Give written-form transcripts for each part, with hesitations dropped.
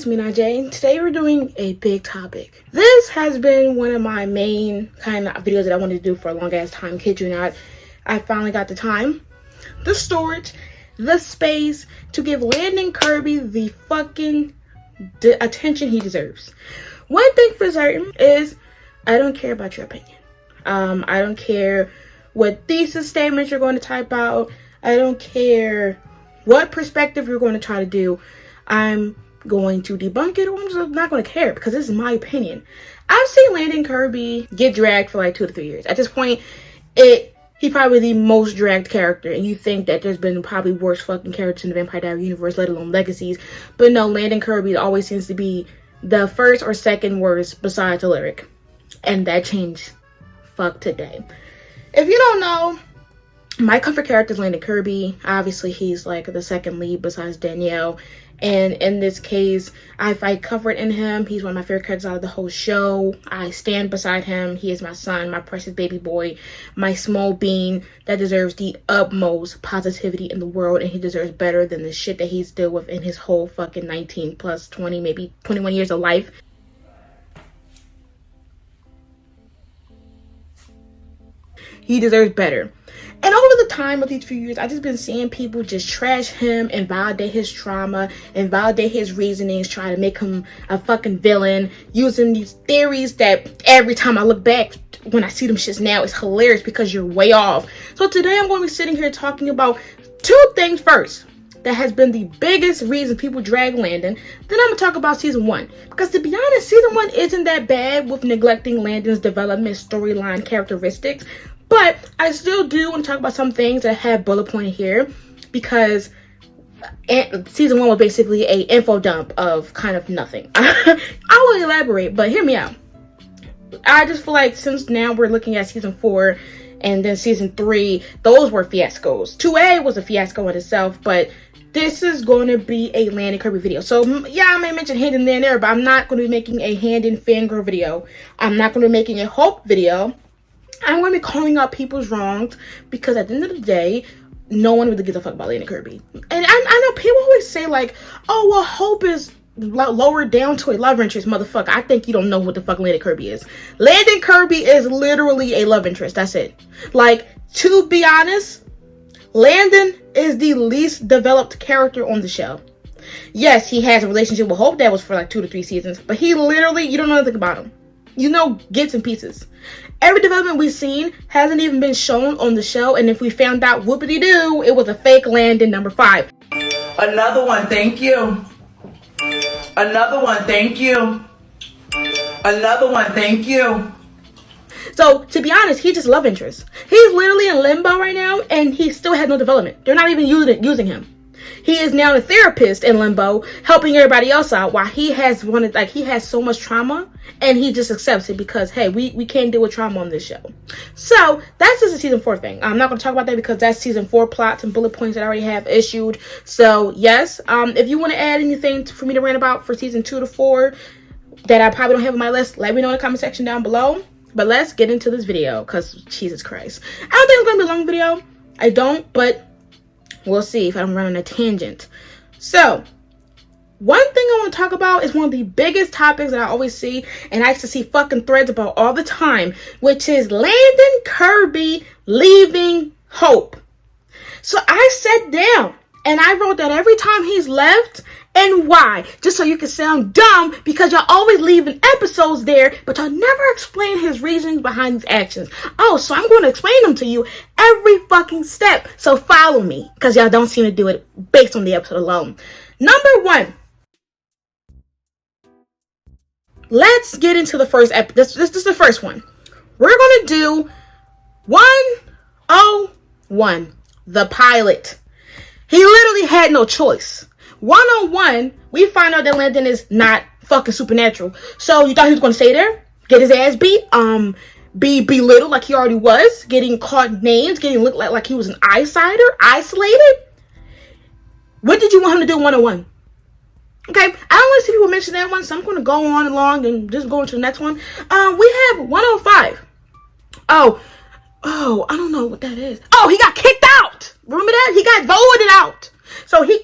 it's me, Najee. Today we're doing a big topic. This has been one of my main kind of videos that I wanted to do for a long ass time. Kid you not, I finally got the time, the storage, the space to give Landon Kirby the fucking attention he deserves. One thing for certain is I don't care about your opinion. I don't care what thesis statements you're going to type out. I don't care what perspective you're going to try to do. I'm going to debunk it, or I'm just not going to care because this is my opinion. I've seen Landon Kirby get dragged for like 2 to 3 years. At this point, he's probably the most dragged character, and you think that there's been probably worse fucking characters in the Vampire Diaries universe, let alone Legacies. But no, Landon Kirby always seems to be the first or second worst besides a lyric. And that changed fuck today. If you don't know, my comfort character is Landon Kirby. Obviously, he's like the second lead besides Danielle. And in this case, I find comfort in him. He's one of my favorite characters out of the whole show. I stand beside him. He is my son, my precious baby boy, my small being that deserves the utmost positivity in the world. And he deserves better than the shit that he's dealt with in his whole fucking 19 plus 20, maybe 21 years of life. He deserves better. And over the time of these few years, I've just been seeing people just trash him and validate his trauma and validate his reasonings, try to make him a fucking villain, using these theories that every time I look back, when I see them shits now, it's hilarious because you're way off. So today I'm going to be sitting here talking about 2 things first that has been the biggest reason people drag Landon. Then I'm going to talk about season 1. Because to be honest, season 1 isn't that bad with neglecting Landon's development, storyline, characteristics. But I still do want to talk about some things that I have bullet pointed here, because season 1 was basically a info dump of kind of nothing. I will elaborate, but hear me out. I just feel like since now we're looking at season 4 and then season 3, those were fiascos. 2A was a fiasco in itself, but this is going to be a Landon Kirby video. So yeah, I may mention Hand in there, but I'm not going to be making a Hand in fangirl video. I'm not going to be making a Hope video. I'm going to be calling out people's wrongs, because at the end of the day, no one really gives a fuck about Landon Kirby. And I know people always say like, oh, well, Hope is lowered down to a love interest. Motherfucker, I think you don't know what the fuck Landon Kirby is. Landon Kirby is literally a love interest. That's it. Like, to be honest, Landon is the least developed character on the show. Yes, he has a relationship with Hope that was for like 2 to 3 seasons, but he literally, you don't know anything about him. You know, bits and pieces. Every development we've seen hasn't even been shown on the show, and if we found out, whoopity-doo, it was a fake Landon number 5. Another one, thank you. Another one, thank you. Another one, thank you. So, to be honest, he's just love interest. He's literally in limbo right now, and he still has no development. They're not even using him. He is now a therapist in limbo, helping everybody else out, while he has he has so much trauma, and he just accepts it because, hey, we can't deal with trauma on this show. So that's just a season 4 thing. I'm not going to talk about that because that's season 4 plots and bullet points that I already have issued. So yes, if you want to add anything for me to rant about for season 2 to 4 that I probably don't have on my list, let me know in the comment section down below. But let's get into this video, because Jesus Christ, I don't think it's going to be a long video. I don't, but we'll see if I'm running a tangent. So, one thing I want to talk about is one of the biggest topics that I always see, and I used to see fucking threads about all the time, which is Landon Kirby leaving Hope. So I sat down and I wrote that every time he's left and why, just so you can sound dumb, because y'all always leaving episodes there, but y'all never explain his reasons behind his actions. Oh, so I'm going to explain them to you every fucking step. So follow me, because y'all don't seem to do it based on the episode alone. Number 1. Let's get into the first episode. This is the first one. We're going to do 101, the pilot. He literally had no choice. 101, we find out that Landon is not fucking supernatural. So you thought he was going to stay there, get his ass beat, be belittled like he already was, getting called names, getting looked like he was an isolated? What did you want him to do in 101? Okay, I don't want to see people mention that one, so I'm going to go on along and just go into the next one. We have 105. Oh, I don't know what that is. Oh, he got kicked out. Remember that? He got voted out. So he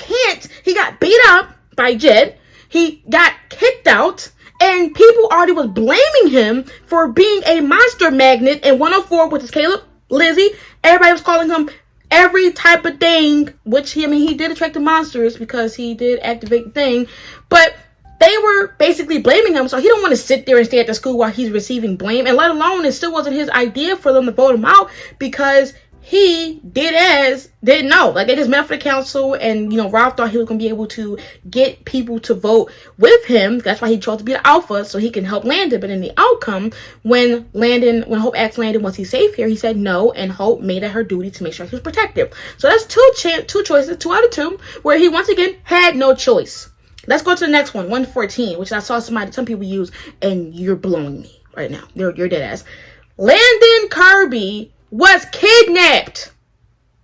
got beat up by Jed. he got kicked out, and people already was blaming him for being a monster magnet in 104, which is Caleb, Lizzie. Everybody was calling him every type of thing, which he did attract the monsters because he did activate the thing, but they were basically blaming him, so he don't want to sit there and stay at the school while he's receiving blame, and let alone it still wasn't his idea for them to vote him out, because he didn't know. Like, they just met for the council, and Ralph thought he was gonna be able to get people to vote with him. That's why he chose to be the alpha, so he can help Landon. But in the outcome, when Hope asked Landon, was he safe here, he said no, and Hope made it her duty to make sure he was protected. So that's two choices, 2 out of 2, where he once again had no choice. Let's go to the next one, 114, which I saw some people use, and you're blowing me right now. You're dead ass. Landon Kirby was kidnapped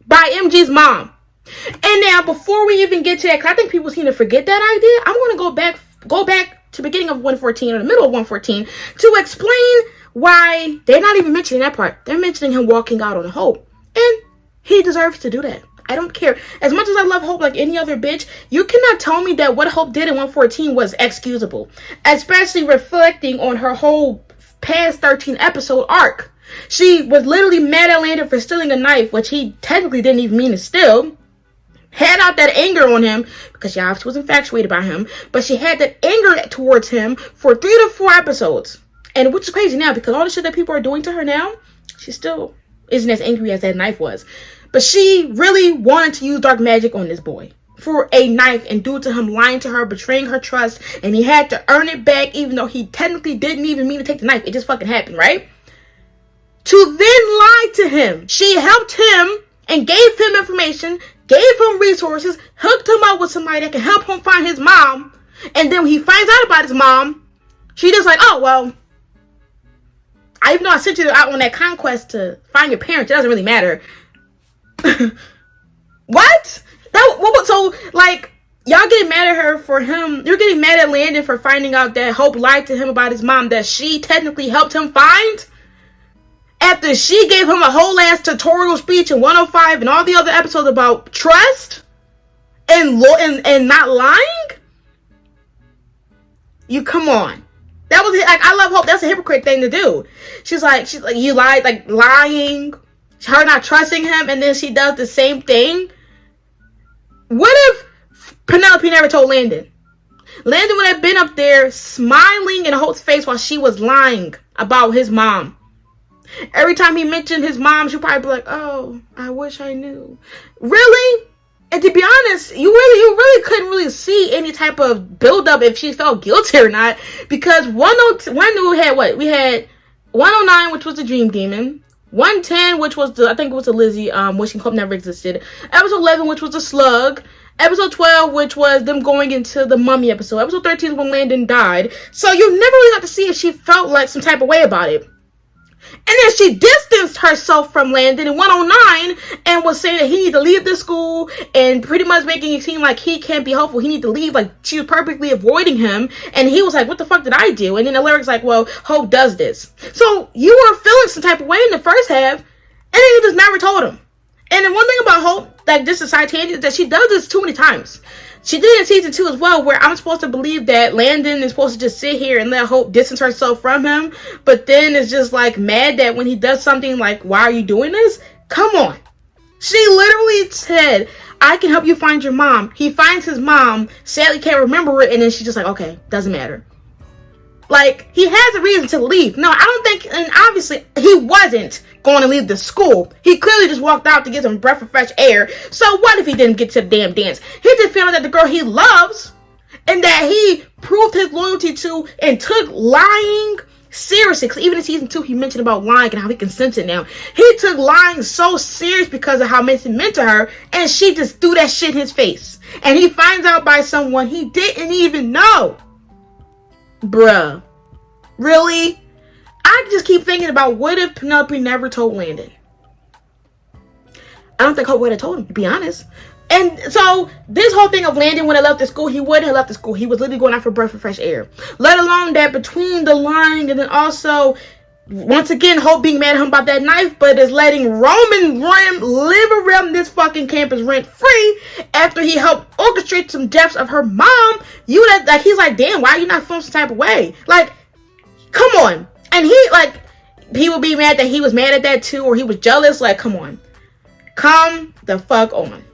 by MG's mom. And now, before we even get to that, because I think people seem to forget that idea, I'm going to go back to the beginning of 114, or the middle of 114, to explain why they're not even mentioning that part. They're mentioning him walking out on Hope. And he deserves to do that. I don't care. As much as I love Hope like any other bitch, you cannot tell me that what Hope did in 114 was excusable. Especially reflecting on her whole past 13 episode arc. She was literally mad at Landon for stealing a knife, which he technically didn't even mean to steal. Had out that anger on him, because she obviously was infatuated by him, but she had that anger towards him for 3 to 4 episodes. And which is crazy now, because all the shit that people are doing to her now, she still isn't as angry as that knife was. But she really wanted to use dark magic on this boy for a knife, and due to him lying to her, betraying her trust, and he had to earn it back even though he technically didn't even mean to take the knife. It just fucking happened, right? To then lie to him. She helped him and gave him information, gave him resources, hooked him up with somebody that can help him find his mom. And then when he finds out about his mom, she just like, oh, well, even though I sent you out on that conquest to find your parents, it doesn't really matter. What? So, like, y'all getting mad at her for him. You're getting mad at Landon for finding out that Hope lied to him about his mom that she technically helped him find? After she gave him a whole ass tutorial speech in 105 and all the other episodes about trust and not lying? You come on. That was like, I love Hope. That's a hypocrite thing to do. She's like you lied, like lying, her not trusting him, and then she does the same thing. What if Penelope never told Landon? Landon would have been up there smiling in Hope's face while she was lying about his mom. Every time he mentioned his mom, she'd probably be like, oh, I wish I knew. Really? And to be honest, you really couldn't really see any type of build-up if she felt guilty or not. Because 102 had what? We had 109, which was the Dream Demon. 110, which was I think it was the Lizzie, Wishing Hope Never Existed. Episode 11, which was the Slug. Episode 12, which was them going into the Mummy episode. Episode 13 when Landon died. So you never really got to see if she felt like some type of way about it. And then she distanced herself from Landon in 109 and was saying that he needed to leave the school and pretty much making it seem like he can't be helpful. He needed to leave. Like, she was perfectly avoiding him. And he was like, what the fuck did I do? And then the lyric's like, well, Hope does this. So you were feeling some type of way in the first half, and then you just never told him. And then one thing about Hope, like, just a side tangent, is that she does this too many times. She did it in season 2 as well, where I'm supposed to believe that Landon is supposed to just sit here and let Hope distance herself from him, but then is just like mad that when he does something like, why are you doing this? Come on. She literally said, I can help you find your mom. He finds his mom, sadly can't remember it, and then she's just like, okay, doesn't matter. Like, he has a reason to leave. No, I don't think, and obviously, he wasn't going to leave the school. He clearly just walked out to get some breath of fresh air. So what if he didn't get to the damn dance? He just found out that the girl he loves, and that he proved his loyalty to, and took lying seriously. Because even in season 2, he mentioned about lying and how he can sense it now. He took lying so serious because of how much it meant to her, and she just threw that shit in his face. And he finds out by someone he didn't even know. Bruh. Really? I just keep thinking about, what if Penelope never told Landon? I don't think Hope would have told him, to be honest. And so, this whole thing of Landon when he left the school, he wouldn't have left the school. He was literally going out for breath of fresh air. Let alone that between the lying and then also once again, Hope being mad at him about that knife, but is letting Roman live around this fucking campus rent free after he helped orchestrate some deaths of her mom. He's like, damn, why are you not feeling some type of way? Like, come on. And he would be mad that he was mad at that too, or he was jealous. Like, come on. Come the fuck on.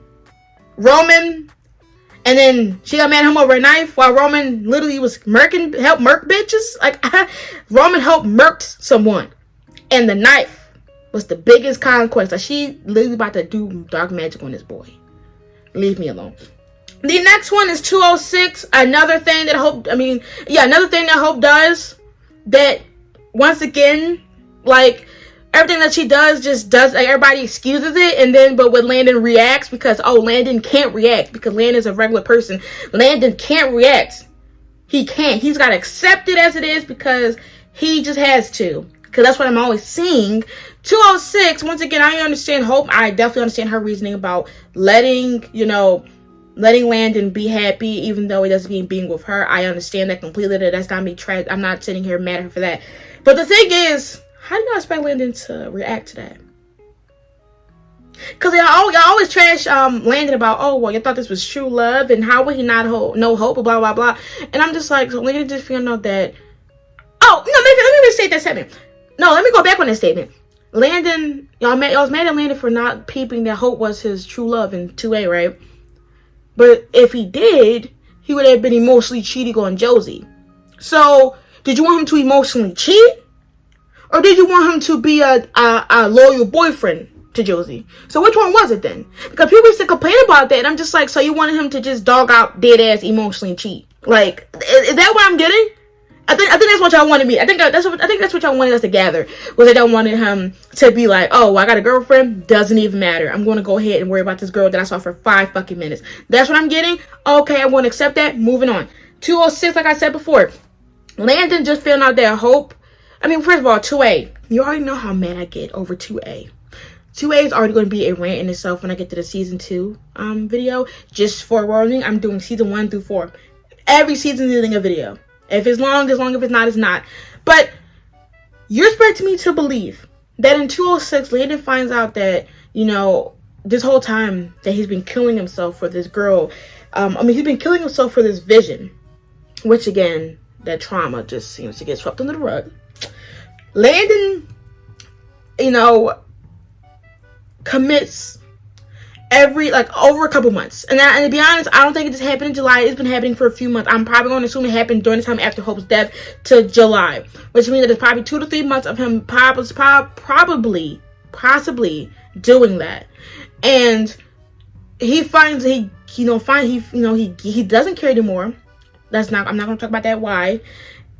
Roman, and then she got mad at him over a knife while Roman literally was helped murk bitches. Like, Roman helped murk someone. And the knife was the biggest conquest. Like, she literally about to do dark magic on this boy. Leave me alone. The next one is 206. Another thing that Hope does that, once again, like, everything that she does just does, like, everybody excuses it, and then, but when Landon reacts, because, Landon can't react, because Landon's a regular person. Landon can't react. He can't. He's got to accept it as it is, because he just has to. Because that's what I'm always seeing. 206, once again, I understand Hope. I definitely understand her reasoning about letting Landon be happy, even though he doesn't mean being with her. I understand that completely. That's not me. I'm not sitting here mad at her for that. But the thing is, how do y'all expect Landon to react to that? Because y'all always trash Landon about, you thought this was true love, and how would he not know Hope, blah, blah, blah. And I'm just like, so Landon just found out that, let me restate that statement. No, let me go back on that statement. Landon, y'all was mad at Landon for not peeping that Hope was his true love in 2A, right? But if he did, he would have been emotionally cheating on Josie. So, did you want him to emotionally cheat? Or did you want him to be a loyal boyfriend to Josie? So which one was it then? Because people used to complain about that, and I'm just like, so you wanted him to just dog out dead ass emotionally cheat? Like, is that what I'm getting? I think that's what y'all wanted me. I think that's what y'all wanted us to gather, was that y'all wanted him to be like, I got a girlfriend, doesn't even matter. I'm going to go ahead and worry about this girl that I saw for 5 fucking minutes. That's what I'm getting. Okay, I'm going to accept that. Moving on. 206, like I said before, Landon just found out that Hope. First of all, 2A. You already know how mad I get over 2A. 2A is already going to be a rant in itself when I get to the season 2 video. Just forewarning, I'm doing season 1 through 4. Every season is getting a video. If it's long. If it's not, it's not. But you're expecting me to believe that in 206, Landon finds out that, this whole time that he's been killing himself for this girl. He's been killing himself for this vision. Which, again, that trauma just seems to get swept under the rug. Landon, commits over a couple months. And to be honest, I don't think it just happened in July. It's been happening for a few months. I'm probably going to assume it happened during the time after Hope's death to July. Which means that it's probably 2 to 3 months of him possibly doing that. And he finds he doesn't care anymore. I'm not going to talk about that why.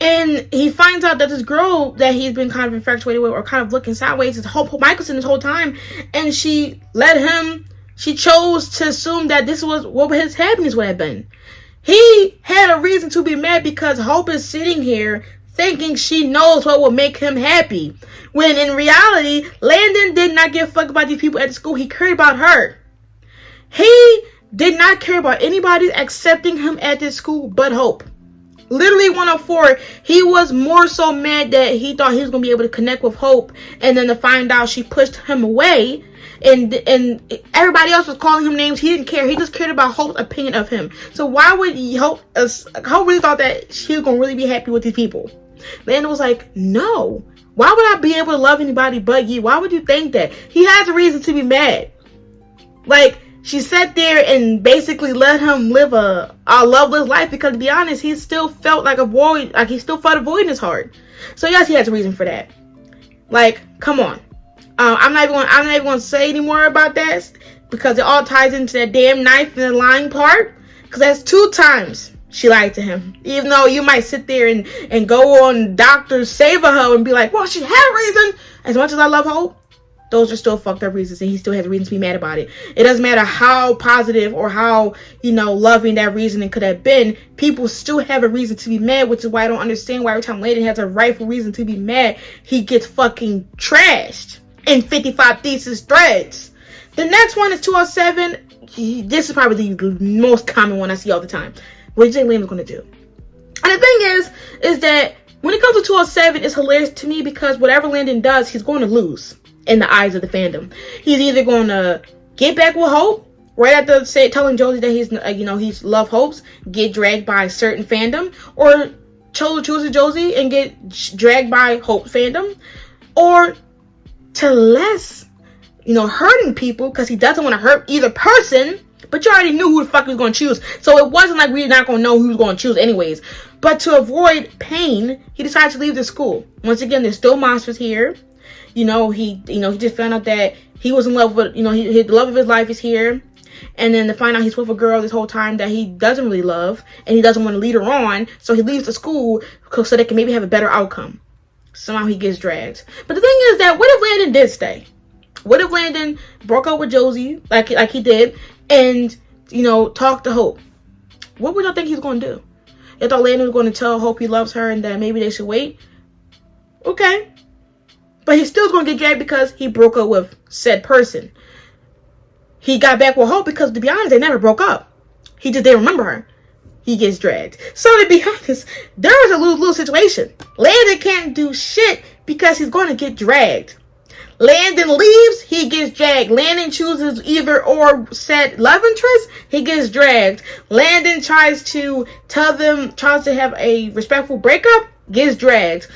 And he finds out that this girl that he's been kind of infatuated with, or kind of looking sideways, is Hope Michelson this whole time. And she chose to assume that this was what his happiness would have been. He had a reason to be mad because Hope is sitting here thinking she knows what will make him happy. When in reality, Landon did not give a fuck about these people at the school. He cared about her. He did not care about anybody accepting him at this school but Hope. Literally 104, he was more so mad that he thought he was going to be able to connect with Hope, and then to find out she pushed him away, and everybody else was calling him names. He didn't care. He just cared about Hope's opinion of him. So why would Hope really thought that she was going to really be happy with these people? Landon was like, no. Why would I be able to love anybody but you? Why would you think that? He has a reason to be mad. Like, she sat there and basically let him live a loveless life, because to be honest, he still felt like a void, he still felt a void in his heart. So yes, he has a reason for that. Like, come on. I'm not even going to say any more about that, because it all ties into that damn knife and the lying part. Because that's 2 times she lied to him. Even though you might sit there and go on Dr. Save-A-Ho and be like, well, she had a reason. As much as I love Hope, those are still fucked up reasons, and he still has a reason to be mad about it. It doesn't matter how positive or how, loving that reasoning could have been. People still have a reason to be mad, which is why I don't understand why every time Landon has a rightful reason to be mad, he gets fucking trashed in 55 thesis threads. The next one is 207. This is probably the most common one I see all the time. What do you think Landon's going to do? And the thing is that When it comes to 207, it's hilarious to me because whatever Landon does, he's going to lose in the eyes of the fandom. He's either going to get back with Hope, right after telling Josie that he's love Hope's, get dragged by a certain fandom, or choose Josie and get dragged by Hope fandom, or to less, hurting people because he doesn't want to hurt either person. But you already knew who the fuck he was going to choose. So it wasn't like we're not going to know who he was going to choose anyways. But to avoid pain, he decided to leave the school. Once again, there's still monsters here. He just found out that he was in love with, the love of his life is here. And then to find out he's with a girl this whole time that he doesn't really love. And he doesn't want to lead her on. So he leaves the school so they can maybe have a better outcome. Somehow he gets dragged. But the thing is that, what if Landon did stay? What if Landon broke up with Josie like he did? And, talk to Hope? What would y'all think he's going to do? If thought Landon was going to tell Hope he loves her and that maybe they should wait? Okay. But he's still going to get dragged because he broke up with said person. He got back with Hope because, to be honest, they never broke up. He just didn't remember her. He gets dragged. So, to be honest, there was a lose-lose situation. Landon can't do shit because he's going to get dragged. Landon leaves, he gets dragged. Landon chooses either or said love interest, he gets dragged. Landon tries to have a respectful breakup, gets dragged.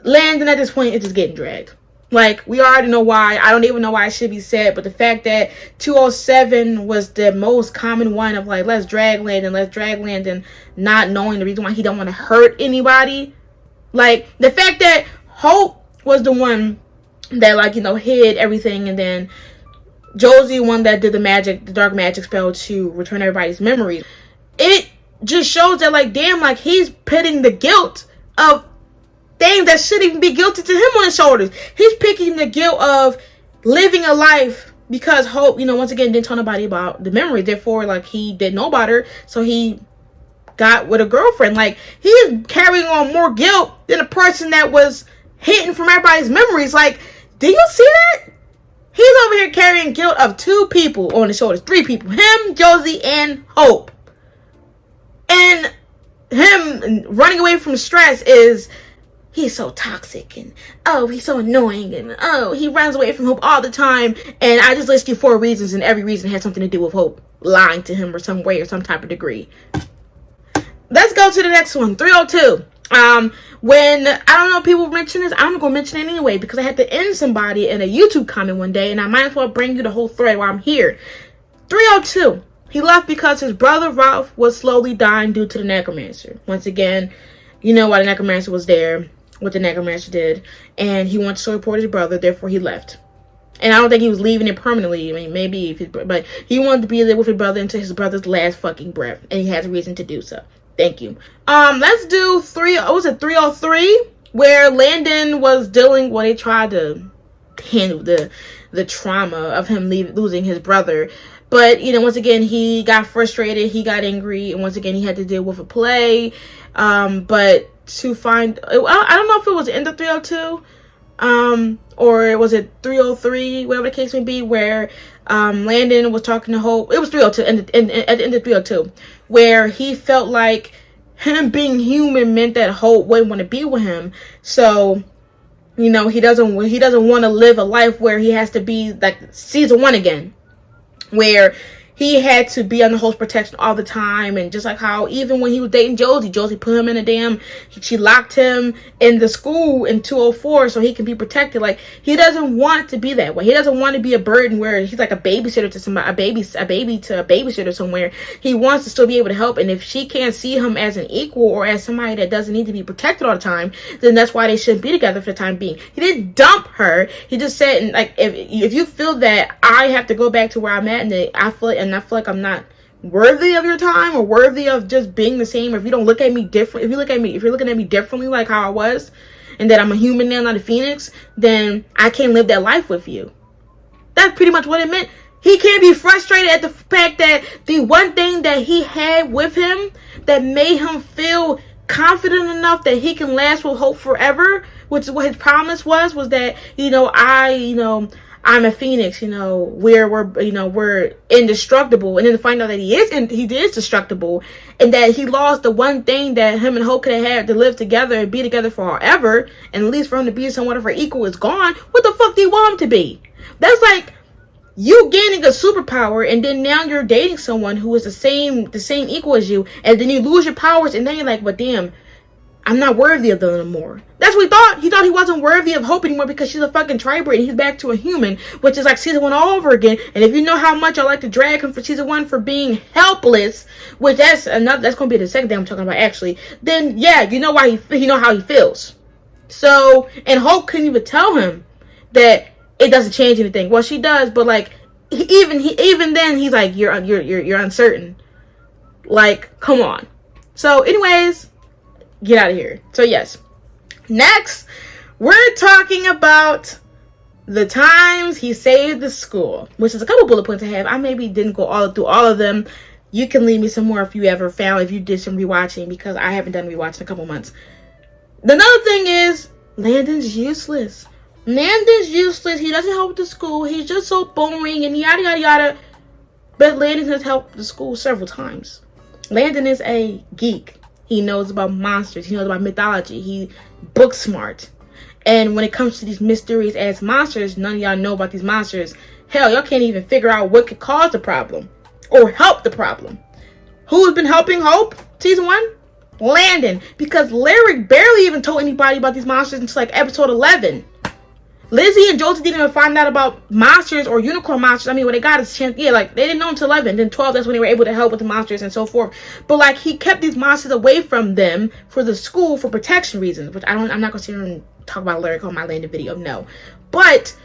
Landon at this point is just getting dragged. Like, we already know why. I don't even know why it should be said, but the fact that 207 was the most common one of like, let's drag Landon, not knowing the reason why he don't want to hurt anybody. Like, the fact that Hope was the one that hid everything, and then Josie one that did the dark magic spell to return everybody's memories. It just shows that damn, he's putting the guilt of things that shouldn't even be guilty to him on his shoulders. He's picking the guilt of living a life because Hope, once again, didn't tell nobody about the memory. Therefore, he didn't know about her, so he got with a girlfriend. He is carrying on more guilt than a person that was hidden from everybody's memories. Do you see that? He's over here carrying guilt of 2 people on his shoulders. 3 people. Him, Josie, and Hope. And him running away from stress is, he's so toxic, and he's so annoying, and he runs away from Hope all the time. And I just list you 4 reasons, and every reason has something to do with Hope lying to him or some way or some type of degree. Let's go to the next one. 302. When, I don't know if people mention this, I'm going to mention it anyway because I had to end somebody in a YouTube comment one day, and I might as well bring you the whole thread while I'm here. 302. He left because his brother Ralph was slowly dying due to the necromancer. Once again, you know why the necromancer was there, what the necromancer did, and he wanted to report his brother, therefore he left. And I don't think he was leaving it permanently. I mean, maybe, but he wanted to be there with his brother until his brother's last fucking breath, and he has a reason to do so. Thank you. Let's do 303, where Landon was they tried to handle the trauma of him losing his brother. But, once again, he got frustrated, he got angry, and once again, he had to deal with a play. But to find, I don't know if it was in the 302, or was it 303, whatever the case may be, where Landon was talking to Hope. It was 302, at the end of 302, where he felt like him being human meant that Hope wouldn't want to be with him. So, he doesn't want to live a life where he has to be like season 1 again, where he had to be under Hope's protection all the time. And just like how even when he was dating Josie put him in she locked him in the school in 204 so he can be protected. He doesn't want to be that way. He doesn't want to be a burden where he's like a babysitter to somebody, a baby to a babysitter somewhere. He wants to still be able to help. And if she can't see him as an equal or as somebody that doesn't need to be protected all the time, then that's why they shouldn't be together for the time being. He didn't dump her. He just said, if you feel that I have to go back to where I'm at, and I feel like I'm not worthy of your time or worthy of just being the same, or if you don't look at me different, if you're looking at me differently like how I was, and that I'm a human now, not a phoenix, then I can't live that life with you. That's pretty much what it meant. He can't be frustrated at the fact that the one thing that he had with him that made him feel confident enough that he can last with Hope forever, which is what his promise was that, I'm a phoenix, we're indestructible, and then to find out that he is destructible, and that he lost the one thing that him and Hope could have had to live together and be together forever, and at least for him to be somewhat of her equal is gone. What the fuck do you want him to be? That's like you gaining a superpower, and then now you're dating someone who is the same equal as you, and then you lose your powers, and then you're like, but damn, I'm not worthy of them anymore. That's what he thought. He thought he wasn't worthy of Hope anymore because she's a fucking tribrid and he's back to a human, which is like season 1 all over again. And if you know how much I like to drag him for season 1 for being helpless, which that's gonna be the second thing I'm talking about actually, then yeah, you know how he feels. So, and Hope couldn't even tell him that it doesn't change anything. Well, she does, but like even then he's like, you're uncertain. Like, come on. So anyways, get out of here. So yes, next we're talking about the times he saved the school, which is a couple bullet points I have. I maybe didn't go through all of them. You can leave me some more if you did some rewatching, because I haven't done rewatching in a couple months. Another thing is Landon's useless. He doesn't help the school. He's just so boring and yada yada yada. But Landon has helped the school several times. Landon is a geek. He knows about monsters. He knows about mythology. He book smart. And when it comes to these mysterious ass monsters, none of y'all know about these monsters. Hell, y'all can't even figure out what could cause the problem or help the problem. Who's been helping Hope? Season 1? Landon. Because Lyric barely even told anybody about these monsters until like episode 11. Lizzie and Josie didn't even find out about monsters or unicorn monsters. I mean, when they got his chance, yeah, like, they didn't know until 11. Then 12, that's when they were able to help with the monsters and so forth. But, like, he kept these monsters away from them for the school for protection reasons. Which I'm not going to sit here and talk about Lyric on my Landon video, no. But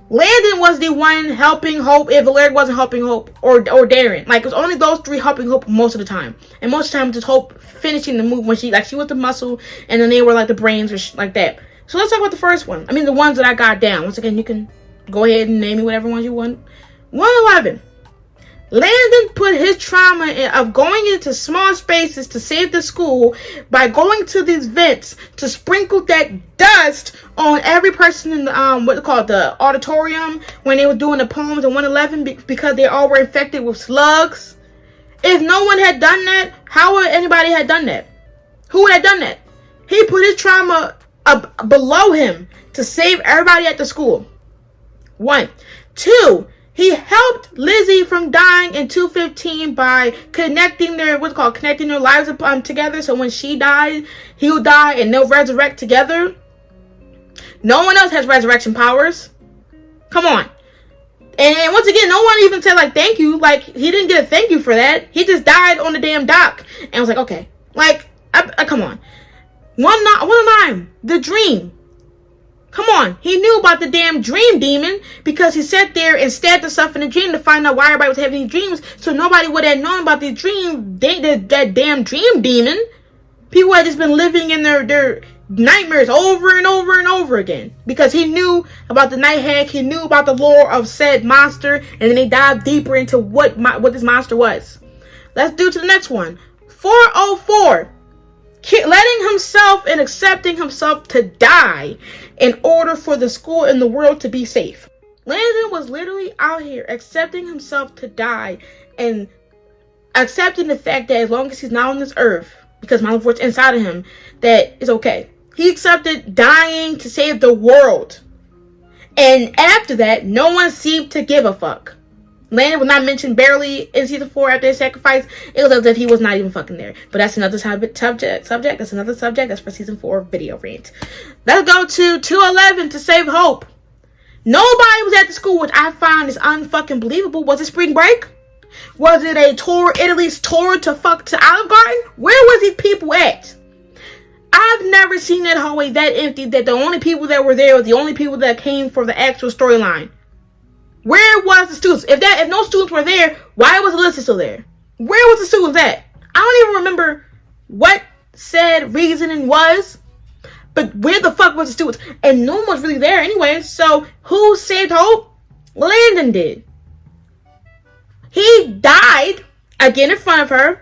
Landon was the one helping Hope if Lyric wasn't helping Hope or Darren. Like, it was only those three helping Hope most of the time. And most of the time, just Hope finishing the move when she was the muscle, and then they were, like, the brains or like that. So let's talk about the first one. I mean, the ones that I got down. Once again, you can go ahead and name me whatever ones you want. 111. Landon put his trauma of going into small spaces to save the school by going to these vents to sprinkle that dust on every person in the the auditorium when they were doing the poems in 111 because they all were infected with slugs. If no one had done that, how would anybody have done that? Who would have done that? He put his trauma below him to save everybody at the school. 1. 2. He helped Lizzie from dying in 215 by connecting their lives together. So when she died, he'll die and they'll resurrect together. No one else has resurrection powers. Come on. And once again, no one even said like thank you. Like, he didn't get a thank you for that. He just died on the damn dock. And I was like, okay. Like, come on. 109, the dream. Come on. He knew about the damn dream demon because he sat there and stared at stuff in the dream to find out why everybody was having these dreams. So nobody would have known about these dreams. That damn dream demon. People had just been living in their nightmares over and over and over again. Because he knew about the night hag. He knew about the lore of said monster. And then they dived deeper into what this monster was. Let's do to the next one. 404. Letting himself and accepting himself to die in order for the school and the world to be safe. Landon was literally out here accepting himself to die and accepting the fact that as long as he's not on this earth, because Malivore's inside of him, that it's okay. He accepted dying to save the world. And after that, no one seemed to give a fuck. Landon was not mentioned barely in season 4 after his sacrifice. It was as if he was not even fucking there. But that's another subject. That's another subject. That's for season 4 video rant. Let's go to 211 to save Hope. Nobody was at the school, which I find is unfucking believable. Was it spring break? Was it a tour, Italy's tour to Olive Garden? Where was these people at? I've never seen that hallway that empty that the only people that were there were the only people that came for the actual storyline. Where was the students? If no students were there, why was Alyssa still there? Where was the students at? I don't even remember what said reasoning was, but where the fuck was the students? And no one was really there anyway, so who saved Hope? Landon did. He died again in front of her.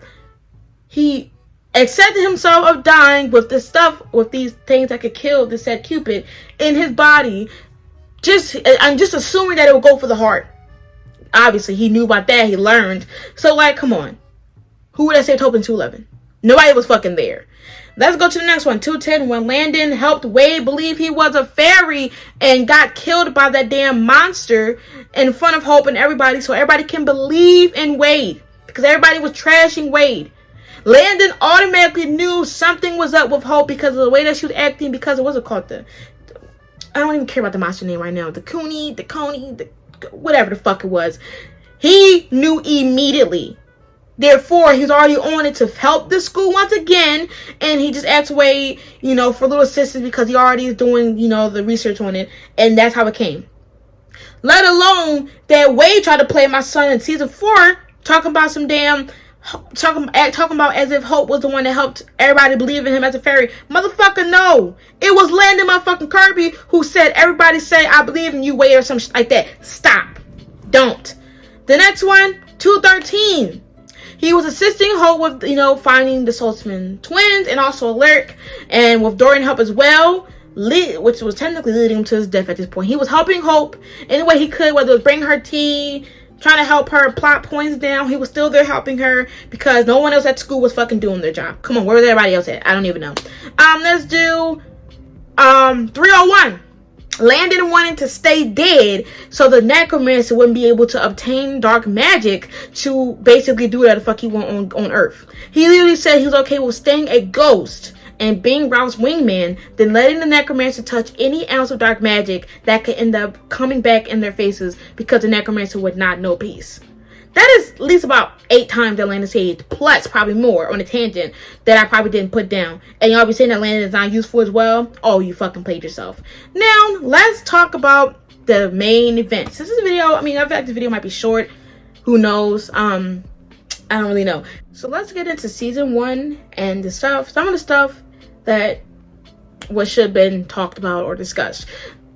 He accepted himself of dying with this stuff, with these things that could kill the said Cupid in his body I'm just assuming that it would go for the heart. Obviously, he knew about that. He learned. So, like, come on. Who would have saved Hope in 211? Nobody was fucking there. Let's go to the next one. 210. When Landon helped Wade believe he was a fairy and got killed by that damn monster in front of Hope and everybody, so everybody can believe in Wade. Because everybody was trashing Wade. Landon automatically knew something was up with Hope because of the way that she was acting, because it wasn't called I don't even care about the monster name right now. The Coney, whatever the fuck it was. He knew immediately. Therefore, he was already on it to help the school once again. And he just asked Wade, for little assistance because he already is doing, the research on it. And that's how it came. Let alone that Wade tried to play my son in season 4, talking about some damn... Talking about as if Hope was the one that helped everybody believe in him as a fairy. Motherfucker, no. It was Landon motherfucking Kirby who said, everybody say, I believe in you, Wade, or some shit like that. Stop. Don't. The next one, 213. He was assisting Hope with, finding the Saltzman twins and also Lyric, and with Dorian help as well, which was technically leading him to his death at this point. He was helping Hope any way he could, whether it was bringing her tea, trying to help her plot points down. He was still there helping her because no one else at school was fucking doing their job. Come on, where was everybody else at? I don't even know. Let's do 301. Landon wanted to stay dead so the necromancer wouldn't be able to obtain dark magic to basically do whatever the fuck he want on Earth. He literally said he was okay with staying a ghost and being Ralph's wingman, then letting the necromancer touch any ounce of dark magic that could end up coming back in their faces because the necromancer would not know peace. That is at least about 8 times that Landon said, plus probably more on a tangent that I probably didn't put down. And y'all be saying that Landon is not useful as well? Oh, you fucking played yourself. Now, let's talk about the main events. This is a video, I feel like this video might be short. Who knows? I don't really know. So let's get into season 1 and some of the stuff that should have been talked about or discussed.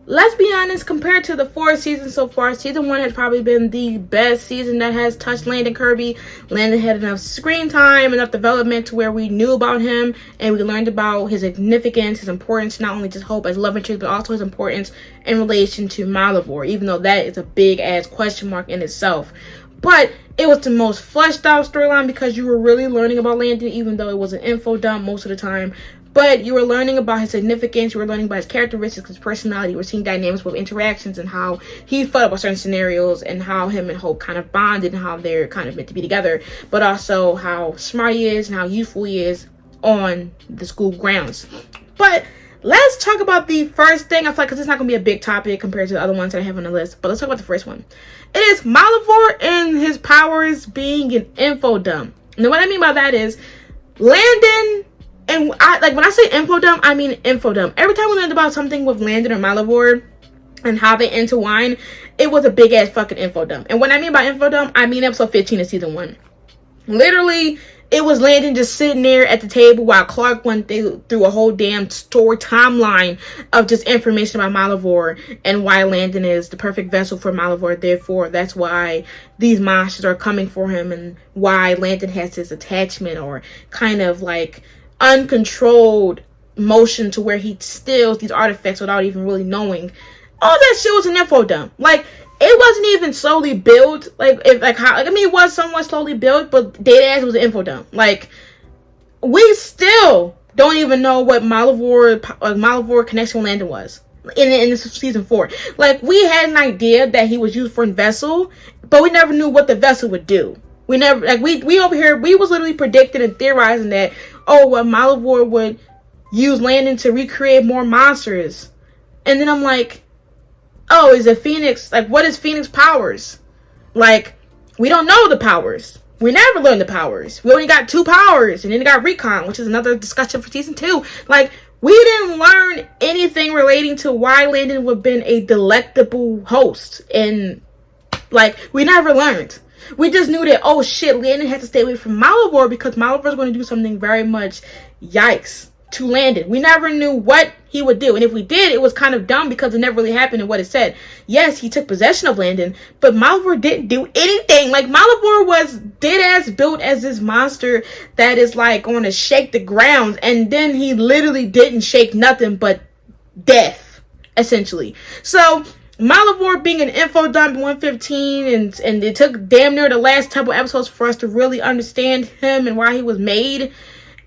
Let's be honest, compared to the 4 seasons so far, season 1 has probably been the best season that has touched Landon Kirby. Landon had enough screen time, enough development to where we knew about him and we learned about his significance, his importance, not only just Hope as love interest, but also his importance in relation to Malivore, even though that is a big ass question mark in itself. But it was the most fleshed out storyline because you were really learning about Landon, even though it was an info dump most of the time. But you were learning about his significance, you were learning about his characteristics, his personality, you were seeing dynamics with interactions and how he felt about certain scenarios and how him and Hope kind of bonded and how they're kind of meant to be together, but also how smart he is and how useful he is on the school grounds. But let's talk about the first thing. I feel like because it's not going to be a big topic compared to the other ones that I have on the list, but let's talk about the first one. It is Malivore and his powers being an info dump. Now what I mean by that is Landon... And when I say info dump, I mean info dump. Every time we learned about something with Landon or Malivore and how they intertwine, it was a big ass fucking info dump. And what I mean by info dump, I mean episode 15 of season 1. Literally, it was Landon just sitting there at the table while Clark went through a whole damn story timeline of just information about Malivore and why Landon is the perfect vessel for Malivore. Therefore, that's why these monsters are coming for him and why Landon has this attachment or kind of like uncontrolled motion to where he steals these artifacts without even really knowing. All that shit was an info dump. Like, it wasn't even slowly built. It was somewhat slowly built, but dead ass was an info dump. Like, we still don't even know what Malivore connection with Landon was in this season 4. Like, we had an idea that he was used for a vessel, but we never knew what the vessel would do. We never, like, we over here, we was literally predicting and theorizing that, Malivore would use Landon to recreate more monsters. And then I'm like, is it Phoenix? Like, what is Phoenix powers? Like, we don't know the powers. We never learned the powers. We only got 2 powers, and then we got Recon, which is another discussion for season 2. Like, we didn't learn anything relating to why Landon would have been a delectable host. And, like, we never learned. We just knew that, Landon had to stay away from Malivore because Malivore is going to do something very much yikes to Landon. We never knew what he would do. And if we did, it was kind of dumb because it never really happened in what it said. Yes, he took possession of Landon, but Malivore didn't do anything. Like, Malivore was dead-ass built as this monster that is, like, going to shake the ground. And then he literally didn't shake nothing but death, essentially. So Malivore being an info dump in 115, and it took damn near the last couple episodes for us to really understand him and why he was made,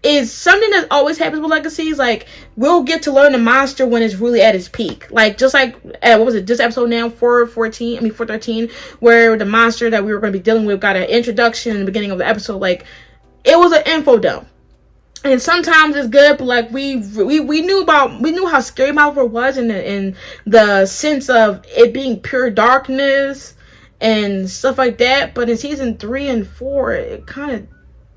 is something that always happens with Legacies. Like, we'll get to learn the monster when it's really at its peak. Like, just like, what was it, this episode now, 413, where the monster that we were going to be dealing with got an introduction in the beginning of the episode. Like, it was an info dump. And sometimes it's good, but like we knew how scary Malivore was in the sense of it being pure darkness and stuff like that. But in season 3 and 4, it kind of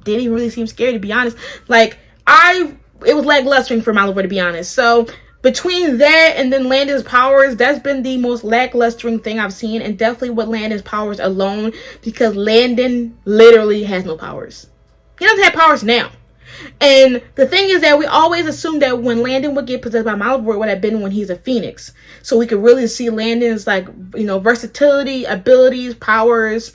didn't even really seem scary, to be honest. Like, it was lacklustering for Malivore, to be honest. So between that and then Landon's powers, that's been the most lacklustering thing I've seen, and definitely with Landon's powers alone, because Landon literally has no powers. He doesn't have powers now. And the thing is that we always assumed that when Landon would get possessed by Malivore, it would have been when he's a phoenix. So we could really see Landon's, like, you know, versatility, abilities, powers.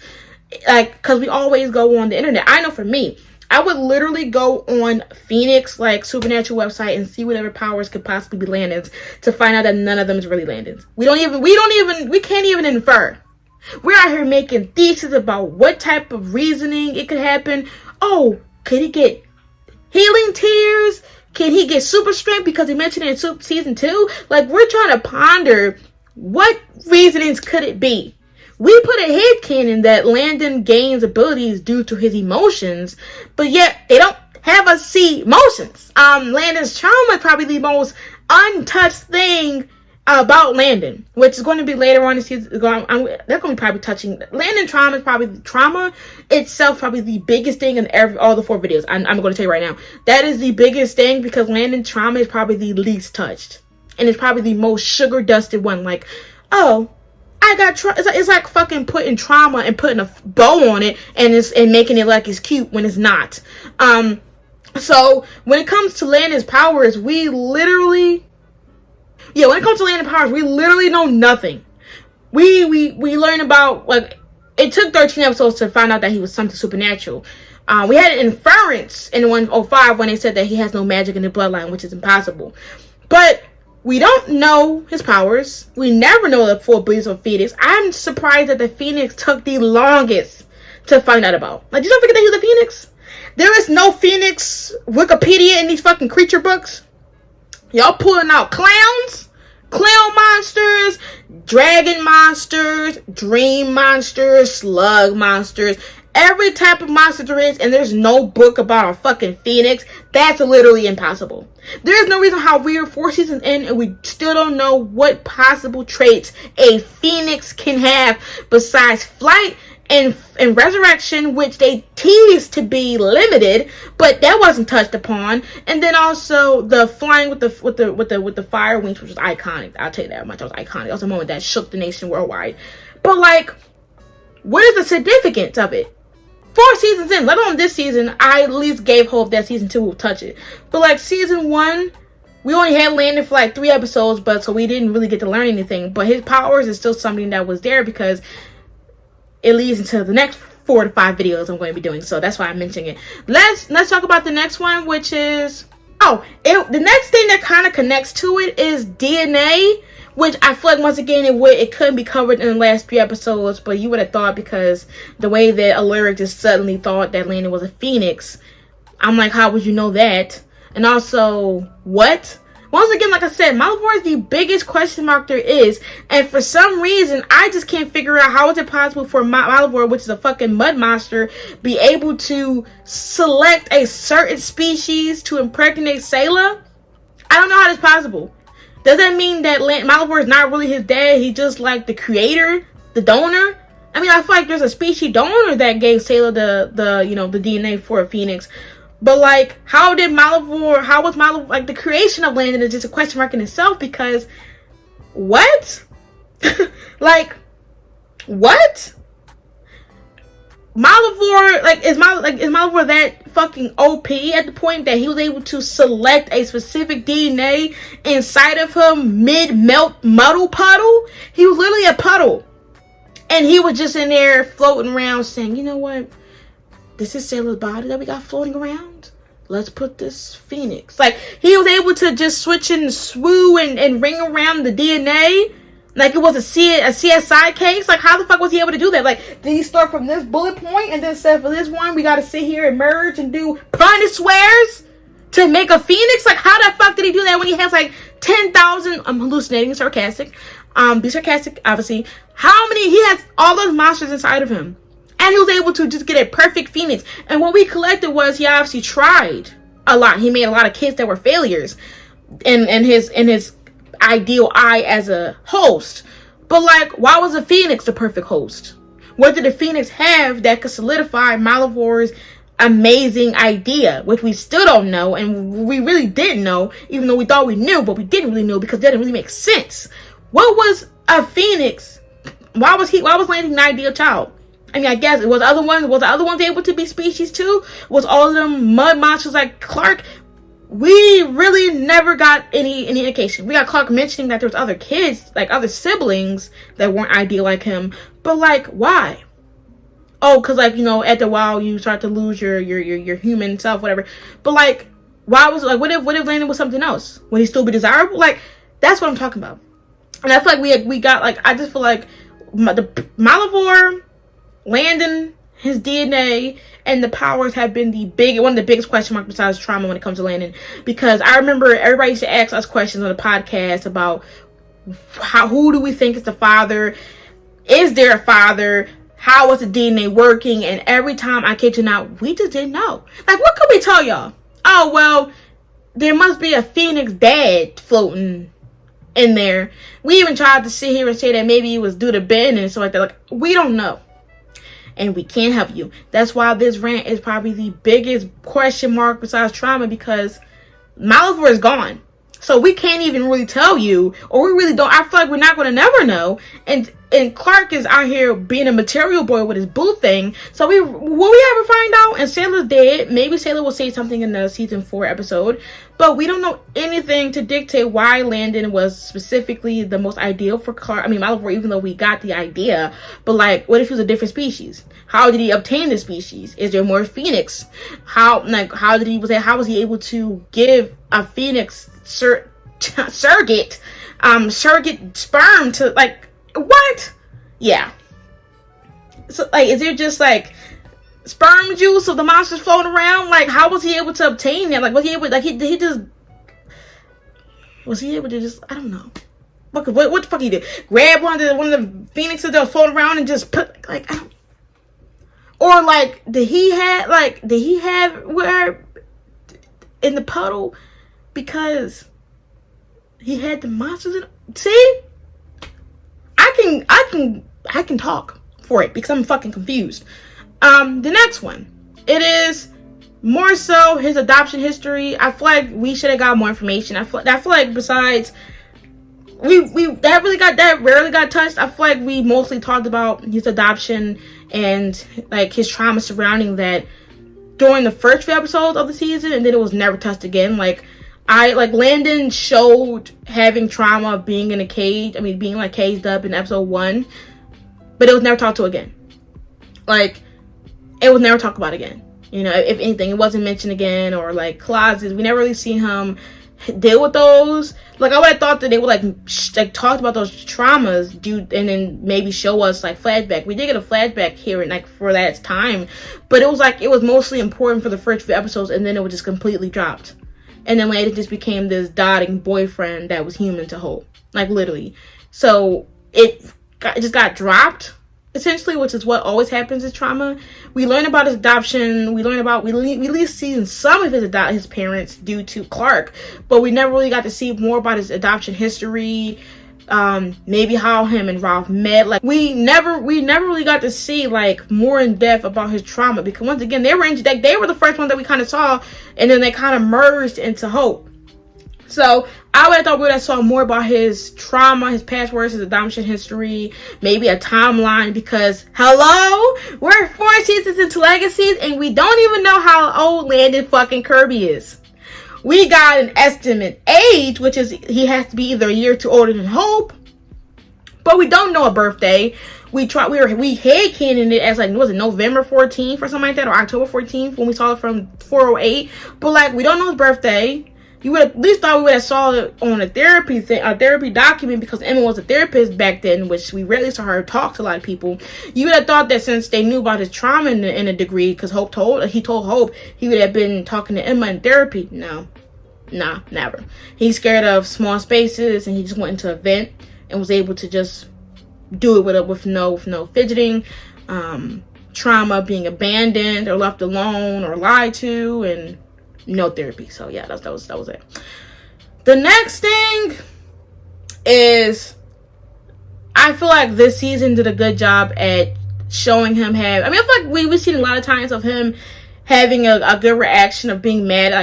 Like, because we always go on the internet. I know for me, I would literally go on Phoenix, like, supernatural website and see whatever powers could possibly be Landon's to find out that none of them is really Landon's. We can't even infer. We're out here making theses about what type of reasoning it could happen. Oh, could he get healing tears? Can he get super strength because he mentioned it in season 2? Like, we're trying to ponder what reasonings could it be. We put a headcanon that Landon gains abilities due to his emotions, but yet they don't have us see emotions. Landon's trauma is probably the most untouched thing about Landon, which is going to be later on in season. They're going to be probably touching Landon trauma. Is probably trauma itself, probably the biggest thing in all the 4 videos. I'm going to tell you right now, that is the biggest thing, because Landon trauma is probably the least touched, and it's probably the most sugar dusted one. Like, oh, I got it's like fucking putting trauma and putting a bow on it and making it like it's cute when it's not. So when it comes to Landon's powers, we literally know nothing. We learn about, like, it took 13 episodes to find out that he was something supernatural. We had an inference in 105 when they said that he has no magic in the bloodline, which is impossible. But we don't know his powers. We never know the full abilities of Phoenix. I'm surprised that the Phoenix took the longest to find out about. Like, you don't forget that he was a Phoenix? There is no Phoenix Wikipedia in these fucking creature books. Y'all pulling out clowns, clown monsters, dragon monsters, dream monsters, slug monsters, every type of monster there is, and there's no book about a fucking phoenix. That's literally impossible. There's no reason how we are 4 seasons in and we still don't know what possible traits a phoenix can have besides flight and resurrection, which they teased to be limited, but that wasn't touched upon. And then also the flying with the fire wings, which was iconic. I'll tell you that much. That was iconic. That was a moment that shook the nation worldwide. But, like, what is the significance of it? 4 seasons in, let alone this season, I at least gave hope that season 2 will touch it. But, like, season 1, we only had Landon for like 3 episodes, but so we didn't really get to learn anything. But his powers is still something that was there because it leads into the next 4 to 5 videos I'm going to be doing. So that's why I'm mentioning it. Let's talk about the next one, which is, the next thing that kind of connects to it is DNA, which I feel like once again it couldn't be covered in the last 3 episodes, but you would have thought, because the way that Alaric just suddenly thought that Landon was a phoenix. I'm like, how would you know that? And also, what? Once again, like I said, Malivore is the biggest question mark there is. And for some reason, I just can't figure out how is it possible for Malivore, which is a fucking mud monster, be able to select a certain species to impregnate Sayla? I don't know how that's possible. Does that mean that Malivore is not really his dad? He just like the creator, the donor? I mean, I feel like there's a species donor that gave Sayla the DNA for a phoenix. But, like, how was Malivore, like, the creation of Landon is just a question mark in itself, because, what? Like, what? Malivore, is Malivore that fucking OP at the point that he was able to select a specific DNA inside of him mid-melt muddle puddle? He was literally a puddle. And he was just in there floating around saying, you know what? This is Sayla's body that we got floating around. Let's put this phoenix. Like, he was able to just switch and swoo and ring around the DNA. Like it was a CSI case. Like how the fuck was he able to do that? Like did he start from this bullet point and then said for this one we gotta sit here and merge and do punish swears to make a phoenix? Like how the fuck did he do that when he has like 10,000? I'm hallucinating, sarcastic. Be sarcastic, obviously. How many? He has all those monsters inside of him, and he was able to just get a perfect phoenix. And what we collected was he obviously tried a lot. He made a lot of kids that were failures in his ideal eye as a host. But like, why was a phoenix the perfect host? What did the phoenix have that could solidify Malivore's amazing idea, which we still don't know, and we really didn't know, even though we thought we knew, but we didn't really know because it didn't really make sense. What was a phoenix? Why was Landon an ideal child? I mean, I guess was the other ones able to be species too? Was all of them mud monsters like Clark? We really never got any indication. We got Clark mentioning that there was other kids, like other siblings that weren't ideal like him. But like, why? Oh, cause like, you know, after a while you start to lose your human self, whatever. But like, why was like, what if Landon was something else? Would he still be desirable? Like, that's what I'm talking about. And I feel like we got like, I just feel like the Malivore, Landon, his DNA, and the powers have been one of the biggest question marks besides trauma when it comes to Landon. Because I remember everybody used to ask us questions on the podcast about who do we think is the father? Is there a father? How was the DNA working? And every time, I kid you not, we just didn't know. Like, what could we tell y'all? Oh, well, there must be a Phoenix dad floating in there. We even tried to sit here and say that maybe it was due to Ben and stuff like that. Like, we don't know. And we can't help you. That's why this rant is probably the biggest question mark besides trauma, because Malivore is gone. So we can't even really tell you, or we really don't. I feel like we're not going to never know. And Clark is out here being a material boy with his boo thing. So will we ever find out? And Sailor's dead. Maybe Sailor will say something in the season 4 episode. But we don't know anything to dictate why Landon was specifically the most ideal for Clark. I mean, Malivore, even though we got the idea. But like, what if he was a different species? How did he obtain the species? Is there more Phoenix? How was he able to give a Phoenix surrogate sperm to, like, what? Yeah. So like, is there just like sperm juice of the monsters floating around? Like, how was he able to obtain that? Like, was he able, like, was he able to just, I don't know. What the fuck he did? Grab one of the phoenixes that was floating around and just put, like, I don't, or like, did he have where in the puddle because he had the monsters in? See, I can talk for it because I'm fucking confused. The next one, it is more so his adoption history. I feel like we should have got more information. I feel like besides that rarely got touched. I feel like we mostly talked about his adoption and like his trauma surrounding that during the first few episodes of the season, and then it was never touched again. Like Landon showed having trauma of being in a cage. I mean, being like caged up in episode 1, but it was never talked to again. Like, it was never talked about again. You know, if anything, it wasn't mentioned again, or like closets. We never really see him deal with those. Like, I would have thought that they would like talk about those traumas, and then maybe show us like flashback. We did get a flashback here, and like for that time, but it was mostly important for the first few episodes, and then it was just completely dropped. And then later just became this dotting boyfriend that was human to Hope. Like, literally. So it just got dropped, essentially, which is what always happens in trauma. We learn about his adoption. We at least see some of his parents due to Clark. But we never really got to see more about his adoption history. Maybe how him and Ralph met. Like, we never really got to see like more in depth about his trauma, because once again they were the first one that we kind of saw, and then they kind of merged into Hope. So I would have thought we would have saw more about his trauma, his past works, his adoption history, maybe a timeline, because hello, we're 4 seasons into Legacies and we don't even know how old Landon fucking Kirby is. We got an estimate age, which is he has to be either a year or two older than Hope, but we don't know a birthday. We headcanon it as like, was it November 14th or something like that, or October 14th when we saw it from 408. But like, we don't know his birthday. You would at least thought we would have saw it on a therapy document, because Emma was a therapist back then, which we rarely saw her talk to a lot of people. You would have thought that since they knew about his trauma in a degree, because he told Hope he would have been talking to Emma in therapy. No, nah, never. He's scared of small spaces, and he just went into a vent and was able to just do it with no fidgeting. Trauma, being abandoned or left alone or lied to, and no therapy. So yeah, that was it. The next thing is, I feel like this season did a good job at showing him I feel like we've seen a lot of times of him having a good reaction of being mad,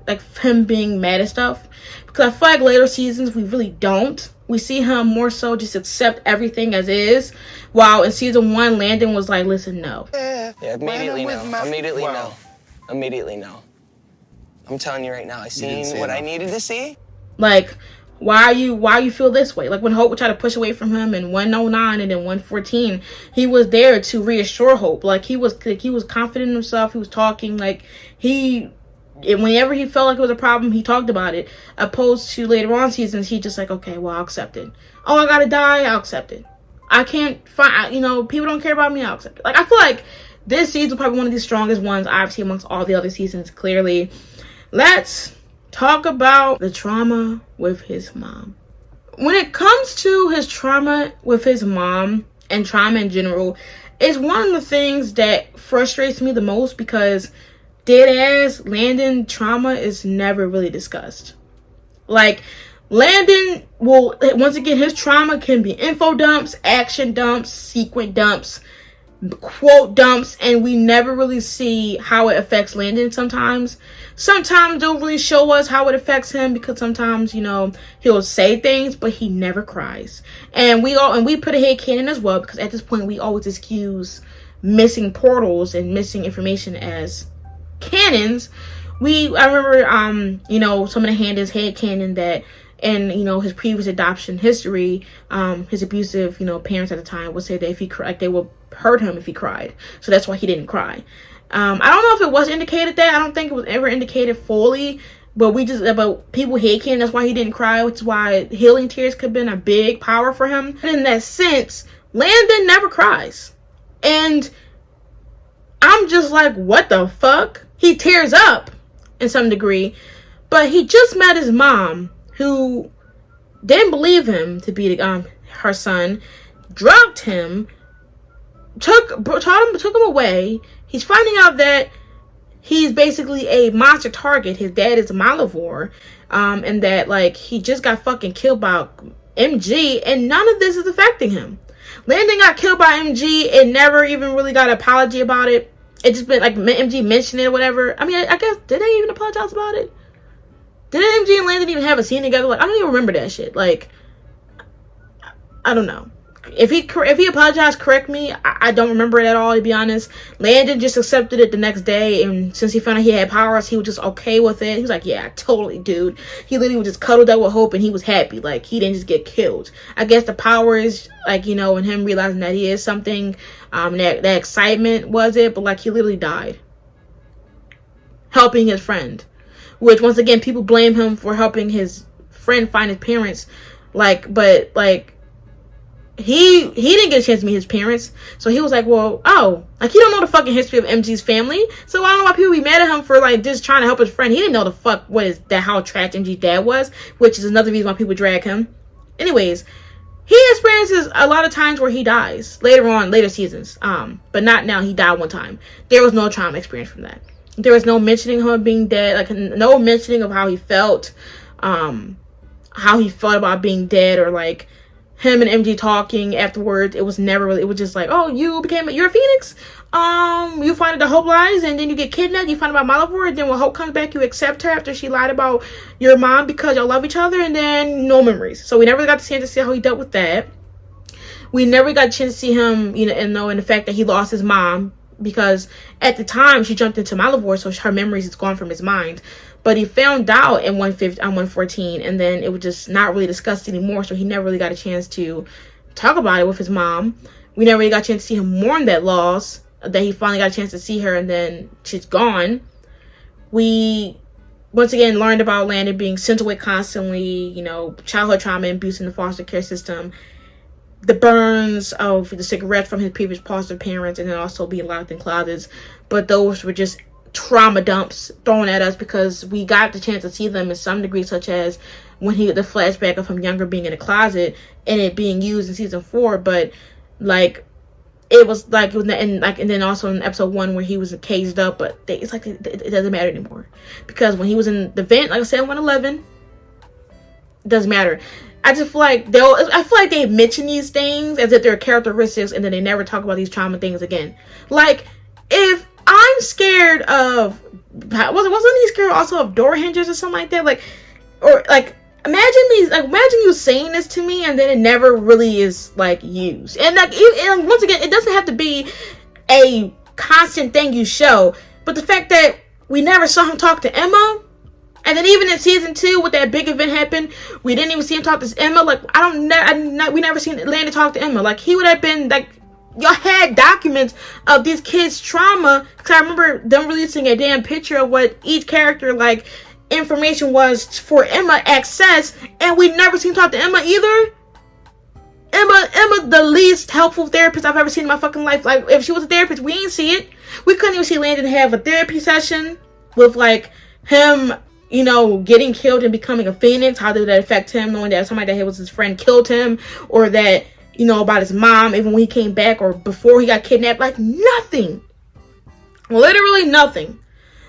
like him being mad at stuff. Because I feel like later seasons we really don't. We see him more so just accept everything as is. While in season 1, Landon was like, listen, no. Yeah, immediately no. Immediately no. I'm telling you right now, I seen what I needed to see. Like, why you feel this way? Like when Hope would try to push away from him in 109 and then 114, he was there to reassure Hope. Like he was confident in himself. He was talking like whenever he felt like it was a problem, he talked about it. Opposed to later on seasons, he just like, okay, well, I'll accept it. Oh, I gotta die, I'll accept it. I can't find, people don't care about me, I'll accept it. Like I feel like this season is probably one of the strongest ones I've seen amongst all the other seasons, clearly. Let's talk about the trauma with his mom. When it comes to his trauma with his mom and trauma in general, it's one of the things that frustrates me the most, because deadass Landon trauma is never really discussed. Like, Landon will, once again, his trauma can be info dumps, action dumps, sequence dumps, quote dumps, and we never really see how it affects Landon sometimes. Sometimes they'll really show us how it affects him, because sometimes, he'll say things, but he never cries. And we put a headcanon as well, because at this point we always excuse missing portals and missing information as canons. I remember some of the hand is headcanon that in his previous adoption history, his abusive parents at the time would say that if he cried, they would hurt him if he cried, so that's why he didn't cry. I don't know if it was indicated that. I don't think it was ever indicated fully, but people headcanon that's why he didn't cry, which is why healing tears could have been a big power for him. And in that sense, Landon never cries, and I'm just like, what the fuck? He tears up in some degree, but he just met his mom, who didn't believe him to be her son, drugged him, took him away. He's finding out that he's basically a monster target. His dad is a Malivore, and that he just got fucking killed by MG, and none of this is affecting him. Landon got killed by MG and never even really got an apology about it. It just been like MG mentioned it or whatever. I mean, I guess, did they even apologize about it? Did MG and Landon even have a scene together? Like, I don't even remember that shit. Like, I don't know. If he apologized, correct me. I don't remember it at all, to be honest. Landon just accepted it the next day, and since he found out he had powers, he was just okay with it. He was like, yeah, totally, dude. He literally was just cuddled up with Hope, and he was happy. Like, he didn't just get killed. I guess the power is, and him realizing that he is something, that excitement was it, but, he literally died. Helping his friend. Which, once again, people blame him for helping his friend find his parents. He didn't get a chance to meet his parents, so he was like, well, he don't know the fucking history of MG's family, so I don't know why people be mad at him for just trying to help his friend. He didn't know the fuck how trash MG's dad was, which is another reason why people drag him. Anyways, he experiences a lot of times where he dies later seasons, but not now. He died one time. There was no trauma experience from that. There was no mentioning of him being dead, no mentioning of how he felt about being dead, or him and MG talking afterwards. It was never really, it was just oh, you're a Phoenix, you find out the Hope lies, and then you get kidnapped, you find out about Malivore, and then when Hope comes back, you accept her after she lied about your mom because y'all love each other, and then no memories. So we never got the chance to see how he dealt with that. We never got a chance to see him, in the fact that he lost his mom, because at the time she jumped into Malivore, so her memories is gone from his mind. But he found out in 114, and then it was just not really discussed anymore, so he never really got a chance to talk about it with his mom. We never really got a chance to see him mourn that loss, that he finally got a chance to see her, and then she's gone. We once again learned about Landon being sent away constantly, you know, childhood trauma and abuse in the foster care system, the burns of the cigarettes from his previous foster parents, and then also being locked in closets. But those were just trauma dumps thrown at us because we got the chance to see them in some degree, such as when the flashback of him younger being in a closet and it being used in season 4. But like, it was like, and then also in episode 1 where he was caged up, but it's like it doesn't matter anymore because when he was in the vent, like I said, 111, it doesn't matter. I just feel like they mention these things as if they're characteristics, and then they never talk about these trauma things again. Like, if I'm scared of, wasn't he scared also of door hinges or something like that? Like, or like, imagine you saying this to me, and then it never really is like used. And like, and once again, it doesn't have to be a constant thing you show, but the fact that we never saw him talk to Emma. And then even in season 2, with that big event happened, we didn't even see him talk to Emma. Like, we never seen Landon talk to Emma. Like, he would have been, like, y'all had documents of these kids' trauma. Because I remember them releasing a damn picture of what each character, like, information was for Emma access. And we never seen him talk to Emma either. Emma, the least helpful therapist I've ever seen in my fucking life. Like, if she was a therapist, we didn't see it. We couldn't even see Landon have a therapy session with, like, him, you know, getting killed and becoming a phoenix. How did that affect him, knowing that somebody that was his friend killed him, or that, you know, about his mom, even when he came back or before he got kidnapped? Like, nothing. Literally nothing.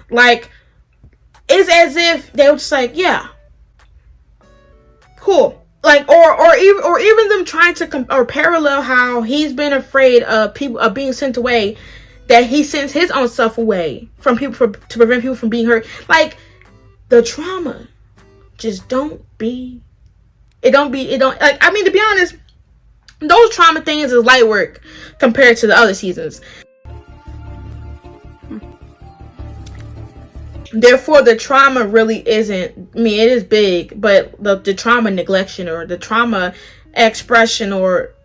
Like, it's as if they were just like, yeah, cool. Like, or even them trying to or parallel how he's been afraid of people of being sent away, that he sends his own stuff away from people to prevent people from being hurt. Like, the trauma just don't like, I mean, to be honest, those trauma things is light work compared to the other seasons. Therefore, the trauma really isn't, I mean, it is big, but the trauma neglection or the trauma expression or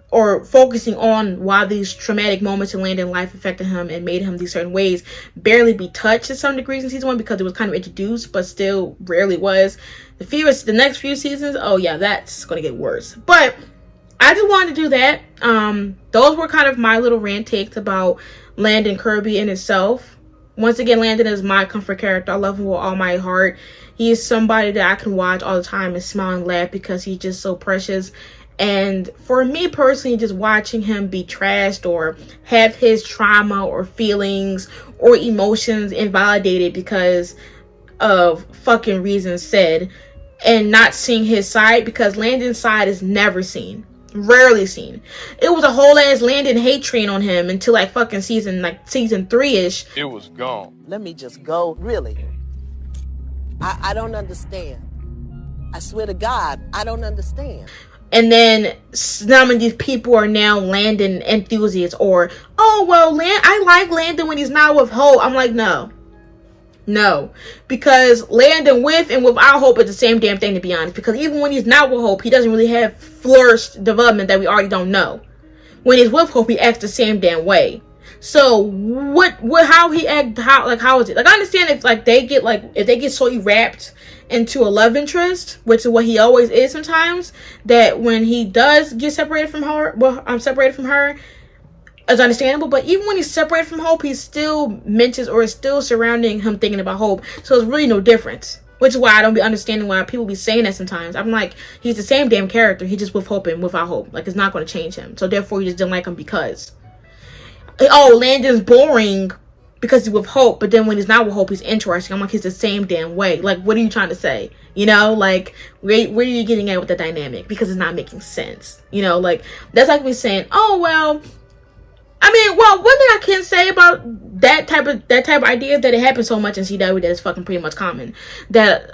focusing on why these traumatic moments in Landon's life affected him and made him these certain ways barely be touched to some degrees in season 1 because it was kind of introduced, but still rarely was. The next few seasons, oh yeah, that's going to get worse. But I just wanted to do that. Those were kind of my little rant takes about Landon Kirby in itself. Once again, Landon is my comfort character. I love him with all my heart. He is somebody that I can watch all the time and smile and laugh because he's just so precious. And for me personally, just watching him be trashed or have his trauma or feelings or emotions invalidated because of fucking reasons said, and not seeing his side, because Landon's side is never seen. Rarely seen. It was a whole ass Landon hate train on him until like fucking season 3-ish. It was gone. Let me just go. Really? I don't understand. I swear to God, I don't understand. And then some of these people are now Landon enthusiasts, or, oh, well, I like Landon when he's not with Hope. I'm like, no. Because Landon with and without Hope is the same damn thing, to be honest. Because even when he's not with Hope, he doesn't really have flourished development that we already don't know. When he's with Hope, he acts the same damn way. So how he act, how is it? Like, I understand if they get so wrapped into a love interest, which is what he always is sometimes, that when he does get separated from her, it's understandable. But even when he's separated from Hope, he still mentions or is still surrounding him thinking about Hope. So it's really no difference. Which is why I don't be understanding why people be saying that sometimes. I'm like, he's the same damn character. He just with Hope and without Hope. Like, it's not going to change him. So therefore, you just didn't like him because, oh, Landon's boring because he's with Hope, but then when he's not with Hope, he's interesting. I'm like, he's the same damn way. Like, what are you trying to say? You know, like, where are you getting at with the dynamic? Because it's not making sense. You know, like, that's like me saying, oh, well, I mean, well, one thing I can say about that type of idea is that it happens so much in CW that it's fucking pretty much common. That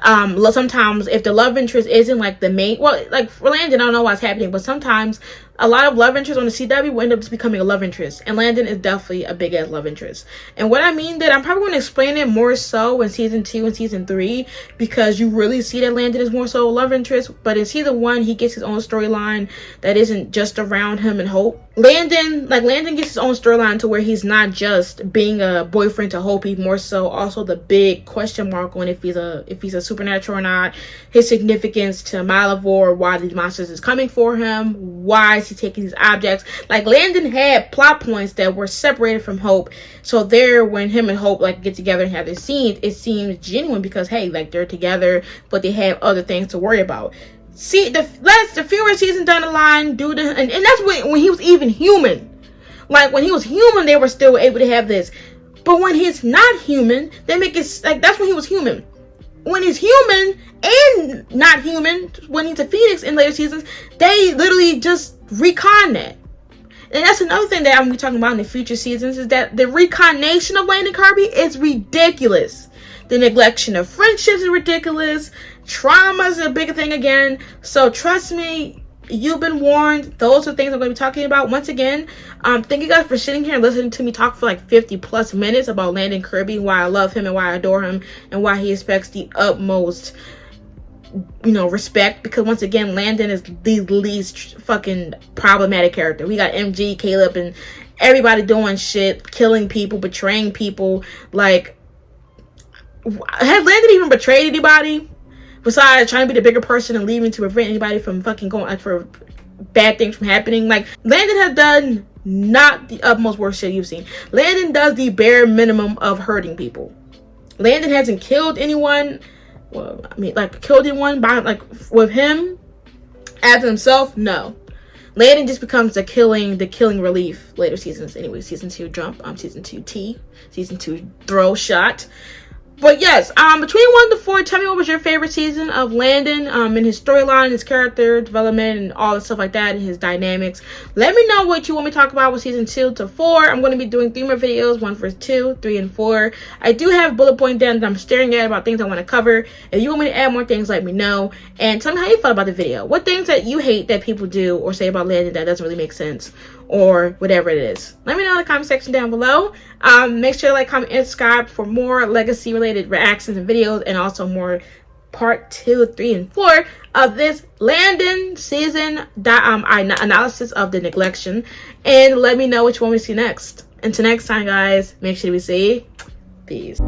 sometimes if the love interest isn't like the main, well, like for Landon, I don't know what's happening, but sometimes a lot of love interests on the CW will end up just becoming a love interest. And Landon is definitely a big ass love interest. And what I mean that I'm probably going to explain it more so in season 2 and season 3, because you really see that Landon is more so a love interest. But in season 1, he gets his own storyline that isn't just around him and Hope. Landon gets his own storyline to where he's not just being a boyfriend to Hope. He's more so also the big question mark on if he's a supernatural or not, his significance to Malivore, why these monsters is coming for him, why is he taking these objects. Like, Landon had plot points that were separated from Hope, so there, when him and Hope like get together and have this scene, it seems genuine because, hey, like, they're together but they have other things to worry about. See, the fewer seasons down the line, and that's when he was even human. Like, when he was human, they were still able to have this. But when he's not human, they make it like that's when he was human. When he's human and not human, when he's a Phoenix in later seasons, they literally just recon that. And that's another thing that I'm gonna be talking about in the future seasons, is that the reconation of Landon Kirby is ridiculous. The neglection of friendships is ridiculous. Trauma is a big thing again. So trust me, you've been warned. Those are things I'm going to be talking about. Once again, thank you guys for sitting here and listening to me talk for like 50 plus minutes about Landon Kirby, why I love him and why I adore him and why he expects the utmost, respect. Because once again, Landon is the least fucking problematic character. We got MG, Caleb, and everybody doing shit, killing people, betraying people. Like, has Landon even betrayed anybody? Besides trying to be the bigger person and leaving to prevent anybody from fucking going for bad things from happening. Like, Landon has done not the utmost worst shit you've seen. Landon does the bare minimum of hurting people. Landon hasn't killed anyone. Well, I mean, like, killed anyone by, like, with him as himself. No. Landon just becomes the killing relief later seasons. Anyway, season 2 jump, season 2 T, season 2 throw shot. But yes, between 1 to 4, tell me what was your favorite season of Landon, and his storyline, his character development, and all the stuff like that, and his dynamics. Let me know what you want me to talk about with season 2 to 4. I'm going to be doing 3 more videos, 1 for 2, 3, and 4. I do have bullet point down that I'm staring at about things I want to cover. If you want me to add more things, let me know. And tell me how you felt about the video. What things that you hate that people do or say about Landon that doesn't really make sense, or whatever it is. Let me know in the comment section down below. Make sure to like, comment, and subscribe for more legacy related reactions and videos, and also more part 2, 3, and 4 of this Landon season analysis of the neglection. And let me know what you want me to see next. Until next time, guys, make sure to be safe. Peace.